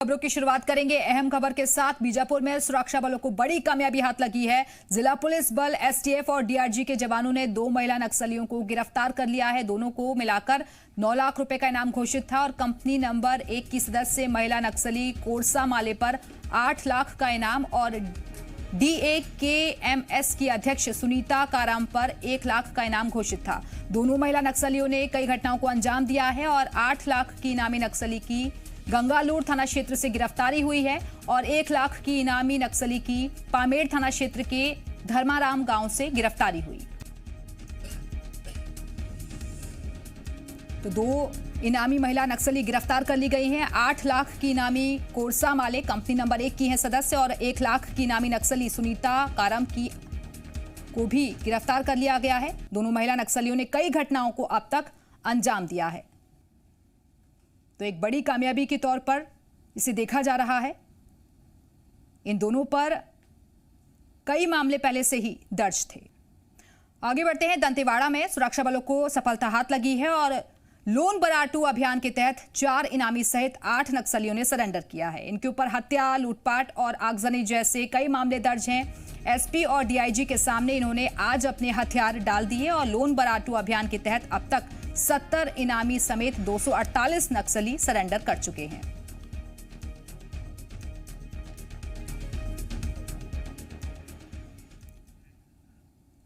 खबरों की शुरुआत करेंगे अहम खबर के साथ। बीजापुर में सुरक्षा बलों को बड़ी कामयाबी हाथ लगी है। जिला पुलिस बल, एसटीएफ और डीआरजी के जवानों ने 2 महिला नक्सलियों को गिरफ्तार कर लिया है। दोनों को मिलाकर 9 लाख रुपए का इनाम घोषित था और कंपनी नंबर 1 की सदस्य महिला नक्सली कोरसा माले पर 8 लाख का इनाम और DAKMS की अध्यक्ष सुनीता काराम पर 1 लाख का इनाम घोषित था। दोनों महिला नक्सलियों ने कई घटनाओं को अंजाम दिया है और 8 लाख की इनामी नक्सली की गंगालूर थाना क्षेत्र से गिरफ्तारी हुई है और 1 लाख की इनामी नक्सली की पामेड़ थाना क्षेत्र के धर्माराम गांव से गिरफ्तारी हुई। तो 2 इनामी महिला नक्सली गिरफ्तार कर ली गई हैं। 8 लाख की इनामी कोरसा माले कंपनी नंबर 1 की हैं सदस्य और 1 लाख की इनामी नक्सली सुनीता कारम की को भी गिरफ्तार कर लिया गया है। दोनों महिला नक्सलियों ने कई घटनाओं को अब तक अंजाम दिया है, तो एक बड़ी कामयाबी के तौर पर इसे देखा जा रहा है। इन दोनों पर कई मामले पहले से ही दर्ज थे। आगे बढ़ते हैं। दंतेवाड़ा में सुरक्षा बलों को सफलता हाथ लगी है और लोन बराटू अभियान के तहत 4 इनामी सहित 8 नक्सलियों ने सरेंडर किया है। इनके ऊपर हत्या, लूटपाट और आगजनी जैसे कई मामले दर्ज हैं। एसपी और डीआईजी के सामने इन्होंने आज अपने हथियार डाल दिए और लोन बराटू अभियान के तहत अब तक 70 इनामी समेत 248 नक्सली सरेंडर कर चुके हैं।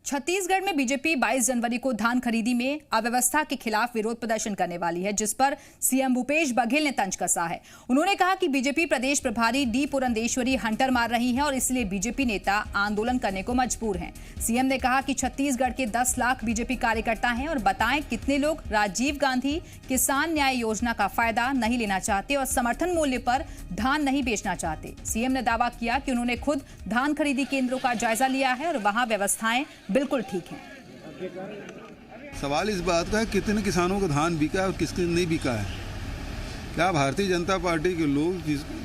छत्तीसगढ़ में बीजेपी 22 जनवरी को धान खरीदी में अव्यवस्था के खिलाफ विरोध प्रदर्शन करने वाली है, जिस पर सीएम भूपेश बघेल ने तंज कसा है। उन्होंने कहा कि बीजेपी प्रदेश प्रभारी डी पुरंदेश्वरी हंटर मार रही हैं और इसलिए बीजेपी नेता आंदोलन करने को मजबूर हैं। सीएम ने कहा कि छत्तीसगढ़ के 10 लाख बीजेपी कार्यकर्ता हैं और बताएं कितने लोग राजीव गांधी किसान न्याय योजना का फायदा नहीं लेना चाहते और समर्थन मूल्य पर धान नहीं बेचना चाहते। सीएम ने दावा किया कि उन्होंने खुद धान खरीदी केंद्रों का जायजा लिया है और वहां व्यवस्थाएं बिल्कुल ठीक है। सवाल इस बात का है कितने किसानों का धान बिका है और किसके नहीं बिका है। क्या भारतीय जनता पार्टी के लोग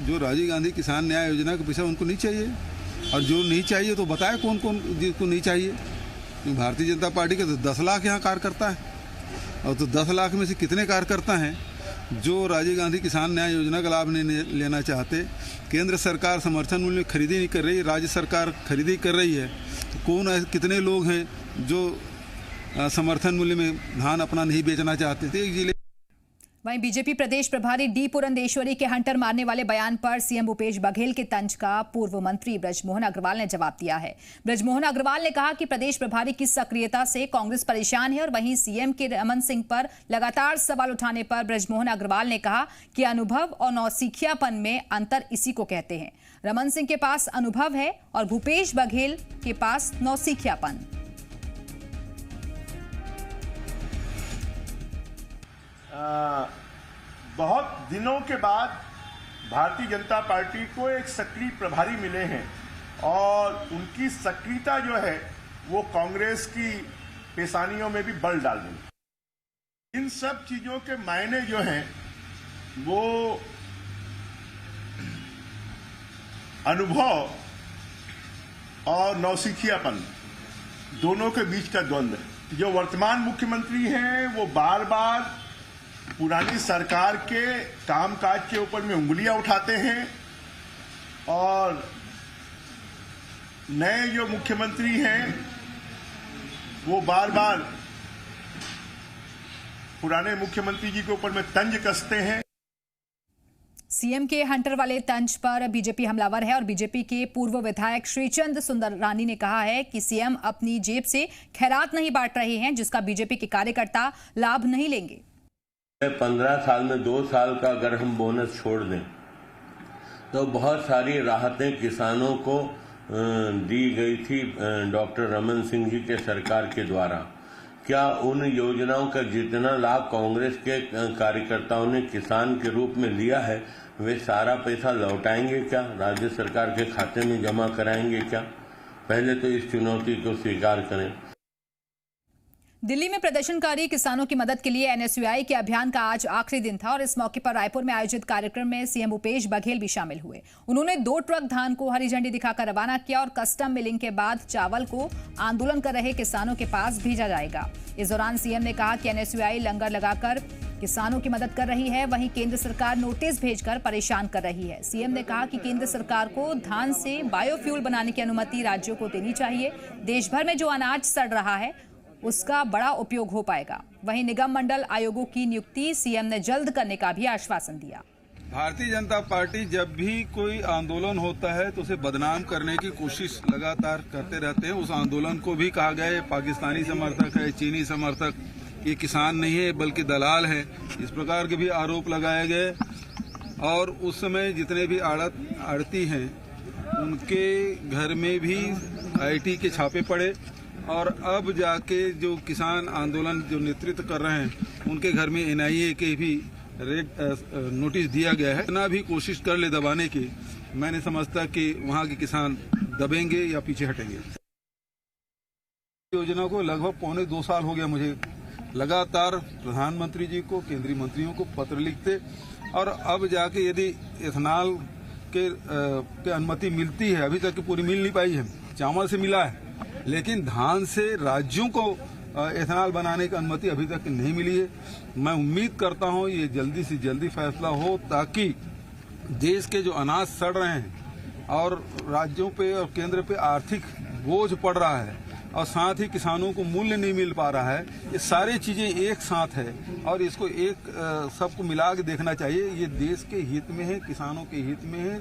जो राजीव गांधी किसान न्याय योजना का पैसा उनको नहीं चाहिए? और जो नहीं चाहिए तो बताए कौन कौन जिसको नहीं चाहिए। भारतीय जनता पार्टी के तो 10 लाख यहाँ कार्यकर्ता है और तो 10 लाख में से कितने कार्यकर्ता हैं जो राजीव गांधी किसान न्याय योजना का लाभ नहीं लेना चाहते। केंद्र सरकार समर्थन मूल्य में खरीदी नहीं कर रही, राज्य सरकार खरीदी कर रही है। तो कौन ऐसे कितने लोग हैं जो समर्थन मूल्य में धान अपना नहीं बेचना चाहते थे। जिले वहीं बीजेपी प्रदेश प्रभारी डी पुरंदेश्वरी के हंटर मारने वाले बयान पर सीएम भूपेश बघेल के तंज का पूर्व मंत्री बृजमोहन अग्रवाल ने जवाब दिया है। बृजमोहन अग्रवाल ने कहा कि प्रदेश प्रभारी की सक्रियता से कांग्रेस परेशान है और वहीं सीएम के रमन सिंह पर लगातार सवाल उठाने पर बृजमोहन अग्रवाल ने कहा कि अनुभव और नौसिखियापन में अंतर इसी को कहते हैं। रमन सिंह के पास अनुभव है और भूपेश बघेल के पास नौसिखियापन। बहुत दिनों के बाद भारतीय जनता पार्टी को एक सक्रिय प्रभारी मिले हैं और उनकी सक्रियता जो है वो कांग्रेस की पेशानियों में भी बल डाल रही। इन सब चीजों के मायने जो हैं वो अनुभव और नौसिखियापन दोनों के बीच का द्वंद्व है। जो वर्तमान मुख्यमंत्री हैं वो बार बार पुरानी सरकार के कामकाज के ऊपर में उंगलियां उठाते हैं और नए जो मुख्यमंत्री हैं वो बार बार पुराने मुख्यमंत्री जी के ऊपर में तंज कसते हैं। सीएम के हंटर वाले तंज पर बीजेपी हमलावर है और बीजेपी के पूर्व विधायक श्रीचंद सुंदर रानी ने कहा है कि सीएम अपनी जेब से खैरात नहीं बांट रहे हैं, जिसका बीजेपी के कार्यकर्ता लाभ नहीं लेंगे। 15 साल में 2 साल का अगर हम बोनस छोड़ दें तो बहुत सारी राहतें किसानों को दी गई थी डॉक्टर रमन सिंह जी के सरकार के द्वारा। क्या उन योजनाओं का जितना लाभ कांग्रेस के कार्यकर्ताओं ने किसान के रूप में लिया है वे सारा पैसा लौटाएंगे क्या? राज्य सरकार के खाते में जमा कराएंगे क्या? पहले तो इस चुनौती को स्वीकार करें। दिल्ली में प्रदर्शनकारी किसानों की मदद के लिए एनएसयूआई के अभियान का आज आखिरी दिन था और इस मौके पर रायपुर में आयोजित कार्यक्रम में सीएम भूपेश बघेल भी शामिल हुए। उन्होंने 2 ट्रक धान को हरी झंडी दिखाकर रवाना किया और कस्टम मिलिंग के बाद चावल को आंदोलन कर रहे किसानों के पास भेजा जाएगा। इस दौरान सीएम ने कहा कि एनएसयूआई लंगर लगाकर किसानों की मदद कर रही है, वहीं केंद्र सरकार नोटिस भेजकर परेशान कर रही है। सीएम ने कहा कि केंद्र सरकार को धान से बायोफ्यूल बनाने की अनुमति राज्यों को देनी चाहिए। देश भर में जो अनाज सड़ रहा है उसका बड़ा उपयोग हो पाएगा। वहीं निगम मंडल आयोगों की नियुक्ति सीएम ने जल्द करने का भी आश्वासन दिया। भारतीय जनता पार्टी जब भी कोई आंदोलन होता है तो उसे बदनाम करने की कोशिश लगातार करते रहते हैं। उस आंदोलन को भी कहा गया है पाकिस्तानी समर्थक है, चीनी समर्थक, ये किसान नहीं है बल्कि दलाल है, इस प्रकार के भी आरोप लगाए गए। और उस समय जितने भी आड़ती हैं उनके घर में भी आईटी के छापे पड़े और अब जाके जो किसान आंदोलन जो नेतृत्व कर रहे हैं उनके घर में एनआईए के भी नोटिस दिया गया है। इतना भी कोशिश कर ले दबाने की, मैं नहीं समझता कि वहाँ के किसान दबेंगे या पीछे हटेंगे। योजना को लगभग 1.25 साल हो गया मुझे लगातार प्रधानमंत्री जी को, केंद्रीय मंत्रियों को पत्र लिखते, और अब जाके यदि इथेनॉल के अनुमति मिलती है, अभी तक पूरी मिल नहीं पाई है, चावल से मिला है लेकिन धान से राज्यों को एथेनॉल बनाने की अनुमति अभी तक नहीं मिली है। मैं उम्मीद करता हूं ये जल्दी से जल्दी फैसला हो ताकि देश के जो अनाज सड़ रहे हैं और राज्यों पे और केंद्र पे आर्थिक बोझ पड़ रहा है और साथ ही किसानों को मूल्य नहीं मिल पा रहा है, ये सारी चीजें एक साथ है और इसको एक सबको मिला के देखना चाहिए। ये देश के हित में है, किसानों के हित में है।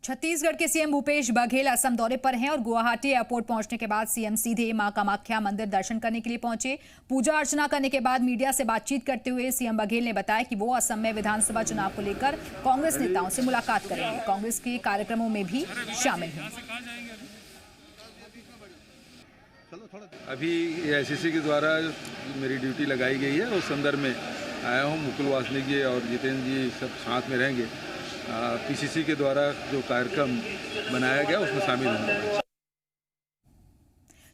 छत्तीसगढ़ के सीएम भूपेश बघेल असम दौरे पर हैं और गुवाहाटी एयरपोर्ट पहुंचने के बाद सीएम सीधे मां कामाख्या मंदिर दर्शन करने के लिए पहुंचे। पूजा अर्चना करने के बाद मीडिया से बातचीत करते हुए सीएम बघेल ने बताया कि वो असम में विधानसभा चुनाव को लेकर कांग्रेस नेताओं से मुलाकात करेंगे, कांग्रेस के कार्यक्रमों में भी शामिल हैं। अभी एआईसीसी के द्वारा मेरी ड्यूटी लगाई गई है, उस संदर्भ में आया हूँ। मुकुल वासनिक जी और जितेंद्र जी सब साथ में रहेंगे। पीसीसी के द्वारा जो कार्यक्रम बनाया गया उसमें शामिल होंगे।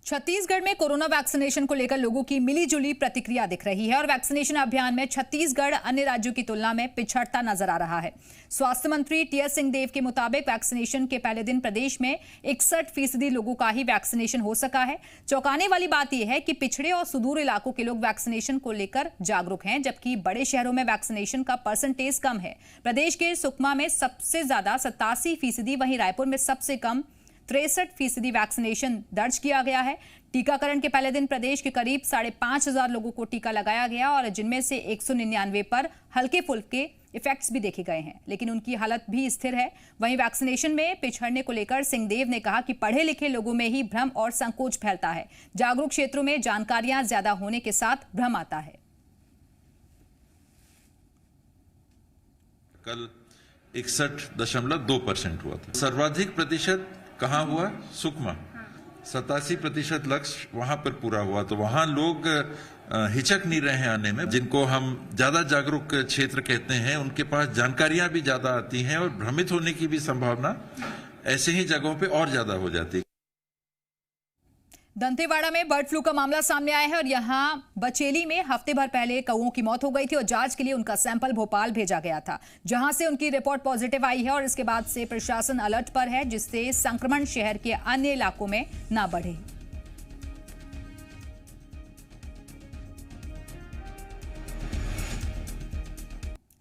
छत्तीसगढ़ में कोरोना वैक्सीनेशन को लेकर लोगों की मिलीजुली प्रतिक्रिया दिख रही है और वैक्सीनेशन अभियान में छत्तीसगढ़ अन्य राज्यों की तुलना में पिछड़ता नजर आ रहा है। स्वास्थ्य मंत्री टीएस सिंहदेव के मुताबिक वैक्सीनेशन के पहले दिन प्रदेश में 61% लोगों का ही वैक्सीनेशन हो सका है। चौंकाने वाली बात यह है कि पिछड़े और सुदूर इलाकों के लोग वैक्सीनेशन को लेकर जागरूक हैं, जबकि बड़े शहरों में वैक्सीनेशन का परसेंटेज कम है। प्रदेश के सुकमा में सबसे ज्यादा 87%, वहीं रायपुर में सबसे कम 63% वैक्सीनेशन दर्ज किया गया है। टीकाकरण के पहले दिन प्रदेश के करीब 5,500 लोगों को टीका लगाया गया और जिनमें से 199 पर हल्के फुल्के इफेक्ट्स भी देखे गए हैं, लेकिन उनकी हालत भी स्थिर है। वहीं वैक्सीनेशन में पिछड़ने को लेकर सिंहदेव ने कहा कि पढ़े लिखे लोगों में ही भ्रम और संकोच फैलता है। जागरूक क्षेत्रों में जानकारियां ज्यादा होने के साथ भ्रम आता है। कल 61.2% हुआ था। सर्वाधिक प्रतिशत कहाँ हुआ? सुकमा। 87% लक्ष्य वहां पर पूरा हुआ, तो वहां लोग हिचक नहीं रहे हैं आने में। जिनको हम ज्यादा जागरूक क्षेत्र कहते हैं उनके पास जानकारियां भी ज्यादा आती हैं और भ्रमित होने की भी संभावना ऐसे ही जगहों पे और ज्यादा हो जाती है। दंतेवाड़ा में बर्ड फ्लू का मामला सामने आया है और यहां बचेली में हफ्ते भर पहले कौओं की मौत हो गई थी और जांच के लिए उनका सैंपल भोपाल भेजा गया था, जहां से उनकी रिपोर्ट पॉजिटिव आई है और इसके बाद से प्रशासन अलर्ट पर है, जिससे संक्रमण शहर के अन्य इलाकों में न बढ़े।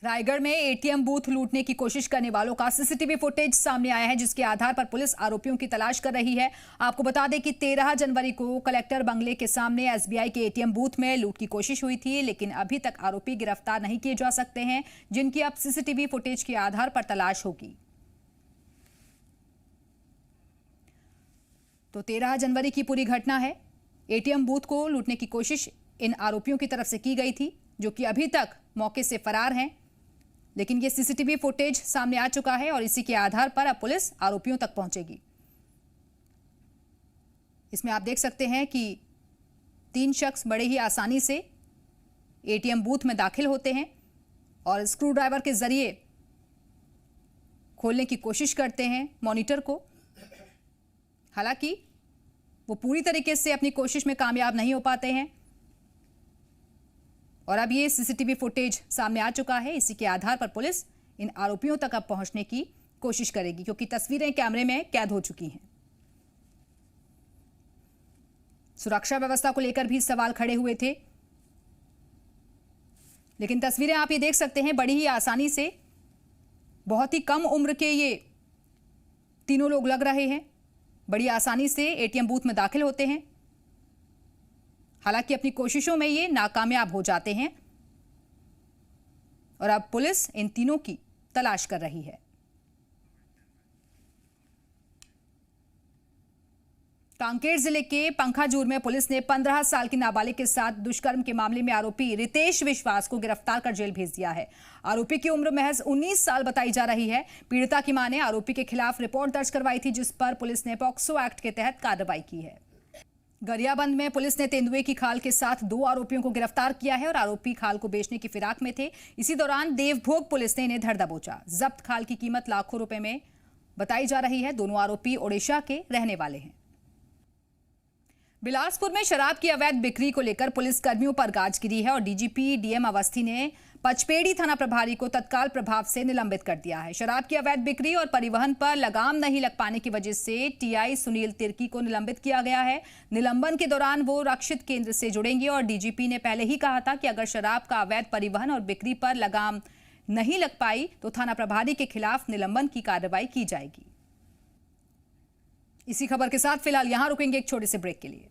रायगढ़ में एटीएम बूथ लूटने की कोशिश करने वालों का सीसीटीवी फुटेज सामने आया है, जिसके आधार पर पुलिस आरोपियों की तलाश कर रही है। आपको बता दें कि 13 जनवरी को कलेक्टर बंगले के सामने एसबीआई के एटीएम बूथ में लूट की कोशिश हुई थी, लेकिन अभी तक आरोपी गिरफ्तार नहीं किए जा सकते हैं, जिनकी अब सीसीटीवी फुटेज के आधार पर तलाश होगी। तो 13 जनवरी की पूरी घटना है। एटीएम बूथ को लूटने की कोशिश इन आरोपियों की तरफ से की गई थी, जो कि अभी तक मौके से फरार हैं, लेकिन ये सीसीटीवी फुटेज सामने आ चुका है और इसी के आधार पर अब पुलिस आरोपियों तक पहुंचेगी। इसमें आप देख सकते हैं कि 3 शख्स बड़े ही आसानी से एटीएम बूथ में दाखिल होते हैं और स्क्रू ड्राइवर के जरिए खोलने की कोशिश करते हैं मॉनिटर को। हालांकि वो पूरी तरीके से अपनी कोशिश में कामयाब नहीं हो पाते हैं। और अब ये सीसीटीवी फुटेज सामने आ चुका है। इसी के आधार पर पुलिस इन आरोपियों तक अब पहुंचने की कोशिश करेगी, क्योंकि तस्वीरें कैमरे में कैद हो चुकी हैं। सुरक्षा व्यवस्था को लेकर भी सवाल खड़े हुए थे, लेकिन तस्वीरें आप ये देख सकते हैं, बड़ी ही आसानी से बहुत ही कम उम्र के ये तीनों लोग लग रहे हैं। बड़ी आसानी से एटीएम बूथ में दाखिल होते हैं। हालांकि अपनी कोशिशों में ये नाकामयाब हो जाते हैं और अब पुलिस इन तीनों की तलाश कर रही है। कांकेर जिले के पंखाजूर में पुलिस ने 15 साल की नाबालिग के साथ दुष्कर्म के मामले में आरोपी रितेश विश्वास को गिरफ्तार कर जेल भेज दिया है। आरोपी की उम्र महज 19 साल बताई जा रही है। पीड़िता की मां ने आरोपी के खिलाफ रिपोर्ट दर्ज करवाई थी, जिस पर पुलिस ने पॉक्सो एक्ट के तहत कार्रवाई की है। गरियाबंद में पुलिस ने तेंदुए की खाल के साथ 2 आरोपियों को गिरफ्तार किया है और आरोपी खाल को बेचने की फिराक में थे। इसी दौरान देवभोग पुलिस ने इन्हें धर दबोचा। जब्त खाल की कीमत लाखों रुपए में बताई जा रही है। दोनों आरोपी ओडिशा के रहने वाले हैं। बिलासपुर में शराब की अवैध बिक्री को लेकर पुलिस कर्मियों पर गाज गिरी है और डीजीपी डीएम अवस्थी ने पचपेड़ी थाना प्रभारी को तत्काल प्रभाव से निलंबित कर दिया है। शराब की अवैध बिक्री और परिवहन पर लगाम नहीं लग पाने की वजह से टीआई सुनील तिर्की को निलंबित किया गया है। निलंबन के दौरान वो रक्षित केंद्र से जुड़ेंगे और डीजीपी ने पहले ही कहा था कि अगर शराब का अवैध परिवहन और बिक्री पर लगाम नहीं लग पाई तो थाना प्रभारी के खिलाफ निलंबन की कार्रवाई की जाएगी। इसी खबर के साथ फिलहाल यहां रुकेंगे एक छोटे से ब्रेक के लिए।